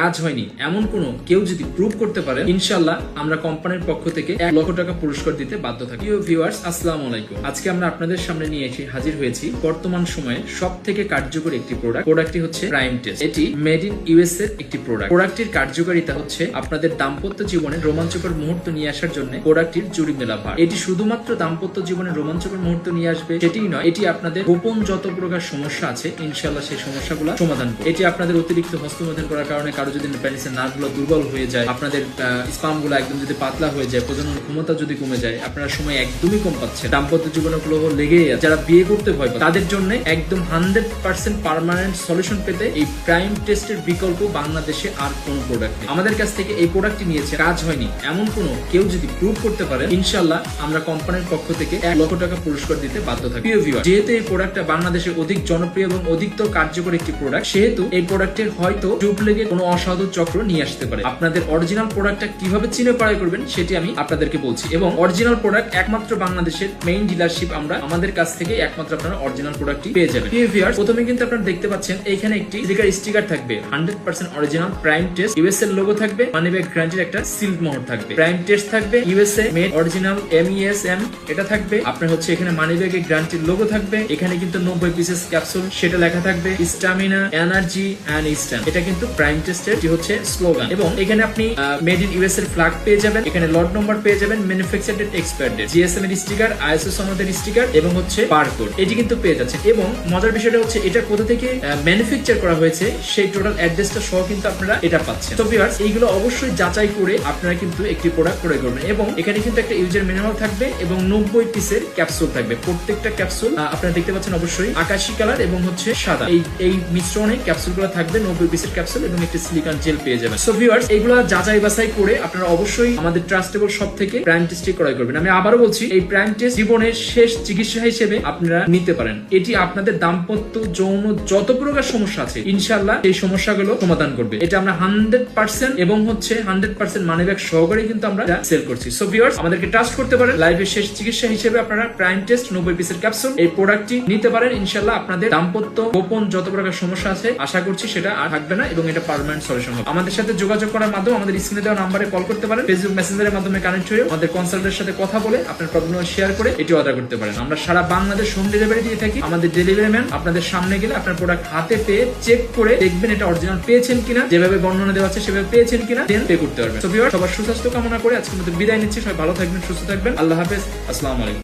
কাজ হয়নি এমন কোনো কেউ যদি প্রুভ করতে পারে, ইনশাআল্লাহ আমরা কোম্পানির পক্ষ থেকে 1 লক্ষ টাকা পুরস্কার দিতে বাধ্য থাকি। প্রিয় ভিউয়ার্স, আসসালামু আলাইকুম। আজকে আমরা আপনাদের সামনে নিয়ে এসে হাজির হয়েছি বর্তমান সময়ে সবথেকে কার্যকরী একটি প্রোডাক্টটি হচ্ছে প্রাইম টেস্ট। এটি মেড ইন ইউএস এর একটি প্রোডাক্টটির কার্যকারিতা হচ্ছে আপনাদের দাম্পত্য জীবনে রোমাঞ্চকর মুহূর্ত নিয়ে আসার জন্য প্রোডাক্টটির জুড়ি মেলা ভার। এটি শুধুমাত্র দাম্পত্য জীবনে রোমাঞ্চকর মুহূর্ত নিয়ে আসবে সেটিই নয়, এটি আপনাদের গোপন যত প্রকার সমস্যা আছে ইনশাআল্লাহ সেই সমস্যাগুলো সমাধান করবে। এটি আপনাদের অতিরিক্ত হস্তমৈথুন করার কারণে কারো যদি পেনিসের নার্ভগুলো দুর্বল হয়ে যায়, আপনাদের স্পামগুলো একদম যদি পাতলা হয়ে যায়, প্রজনন ক্ষমতা যদি কমে যায়, আপনারা সময় একদমই কম পাচ্ছেন, দাম্পত্য জীবনে কলহ লেগেই আছে, যারা বিয়ে করতে ভয় পায় তাদের জন্য একদম 100% পার্মানেন্ট সলিউশন পেতে এই প্রাইম টেস্টের বিকল্প বাংলাদেশে আর কোন প্রোডাক্ট নেই। আমাদের কাছ থেকে এই প্রোডাক্টটি নিয়েছে, কাজ হয়নি এমন কোন কেউ যদি প্রুভ করতে পারে, ইনশাআল্লাহ আমরা কোম্পানির পক্ষ থেকে 1 লক্ষ টাকা পুরস্কার দিতে বাধ্য থাকি। প্রিয় ভিউয়ার, যেহেতু এই প্রোডাক্টটা বাংলাদেশে অধিক জনপ্রিয় এবং অধিকতর কার্যকর একটি প্রোডাক্ট, সেহেতু এই প্রোডাক্টের হয়তো ডুপ্লিকেট কোনো অসাধু চক্র নিয়ে আসতে পারে। আপনাদের অরিজিনাল প্রোডাক্টটা কিভাবে চিনে পাড়াই করবেন সেটি আমি আপনাদেরকে বলছি, এবং অরিজিনাল প্রোডাক্ট একমাত্র বাংলাদেশের মেইন ডিলারশিপ আমরা আমাদের কাছ থেকে একমাত্র আপনারা অরিজিনাল প্রোডাক্টটি পেয়ে যাবেন। প্রিয় ভিউয়ার্স, প্রথমে কিন্তু আপনারা দেখতে পাচ্ছেন এইখানে একটি স্টিকার থাকবে 100% অরিজিনাল প্রাইম টেস্ট ইউএস এর লোগো থাকবে, মানি ব্যাগ গ্যারান্টির একটা সিল মোহর থাকবে, প্রাইম টেস্ট থাকবে, ইউএসএ মেড অরিজিনাল MESM এটা থাকবে, আপনার হচ্ছে এখানে মানি ব্যাগের গ্যারান্টির লোগো থাকবে, এখানে কিন্তু 90 পিসেস ক্যাপসুল সেটা লেখা থাকবে, স্ট্যামিনা এনার্জি এন্ড স্ট্যাম্প, এটা কিন্তু প্রাইম টেস্টের যে হচ্ছে স্লোগান, এবং এখানে আপনি মেড ইন ইউএস এর ফ্ল্যাগ পেয়ে যাবেন, এখানে লট নম্বর পেয়ে যাবেন, manufacture date, expire date, GSM এর স্টিকার, ISO সনদের স্টিকার এবং হচ্ছে বারকোড, এটি কিন্তু পেয়ে যাচ্ছে। এবং মজার বিষয়টা হচ্ছে এটা কোথা থেকে ম্যানুফ্যাকচার করা হয়েছে সেই টোটাল অ্যাড্রেসটা সহ কিন্তু আপনারা এটা পাচ্ছেন। তো ভিউয়ার্স, এইগুলো অবশ্যই যাচাই করে আপনারা কিন্তু একটি প্রোডাক্ট ক্রয় করবেন, এবং এখানে কিন্তু একটা ইউজার ম্যানুয়াল থাকবে এবং 90 পিসের ক্যাপসুল থাকবে। প্রত্যেকটা ক্যাপসুল আপনারা দেখতে পাচ্ছেন অবশ্যই আকাশী কালার এবং হচ্ছে সাদা, এই মিশ্রণে ক্যাপসুলগুলো থাকবে, 90 পিসের ক্যাপসুল এবং একটি সিলিকন জেল পেয়ে যাবেন। সো ভিউয়ার্স, এইগুলো যাচাই বাছাই করে আপনারা অবশ্যই আমাদের ট্রাস্টেবল শপ থেকে প্রাইম টেস্টটি ক্রয় করবেন। আমি আবারও বলছি, এই প্রাইম টেস্ট জীবনের শেষ চিকিৎসা হিসেবে আপনারা নিতে পারেন। এটি আপনাদের দাম্পত্য যৌন যত প্রকার সমস্যা আছে ইনশাআল্লাহ এই সমস্যাগুলো সমাধান করবে। এটা আমরা 100% এবং হচ্ছে 100% মানি ব্যাগ সহকারে কিন্তু আমরা সেল করছি। সো ভিউয়ার্স, আমাদেরকে ট্রাস্ট করতে পারেন। লাইফের শেষ চিকিৎসা হিসেবে আপনারা প্রাইম টেস্ট 90 পিসের ক্যাপসুল এই প্রোডাক্টটি নিতে পারেন। ইনশাআল্লাহ আপনাদের দাম্পত্য গোপন যত প্রকার সমস্যা আছে আশা করছি সেটা আর থাকবে না, এবং এটা পার্মানেন্ট সলিউশন হবে। আমাদের সাথে যোগাযোগ করার মাধ্যমে আমাদের স্ক্রিনে দেওয়া নম্বরে কল করতে পারেন, ফেসবুক মেসেঞ্জারের মাধ্যমে কানেক্ট হয়ে আমাদের কনসালটেন্টের সাথে কথা বলে আপনার প্রবলেম শেয়ার করে এটি অর্ডার করতে পারেন। আমরা সারা বাংলাদেশ হোম ডেলিভারি দিয়ে থাকি। আমাদের ডেলিভারি ম্যান আপনাদের সামনে গেলে আপনার প্রোডাক্ট হাতে পেয়ে চেক করে দেখবেন এটা অরিজিনাল পেয়েছেন কিনা, যেভাবে বর্ণনা দেওয়া আছে সেভাবে পেয়েছেন কিনা, দেন পে করতে পারবেন। তো ভিউয়ার্স, সবার সুস্বাস্থ্য কামনা করে আজকের মতো বিদায় নিচ্ছি। সবাই ভালো থাকবেন, সুস্থ থাকবেন। আল্লাহ হাফেজ, আসসালামু আলাইকুম।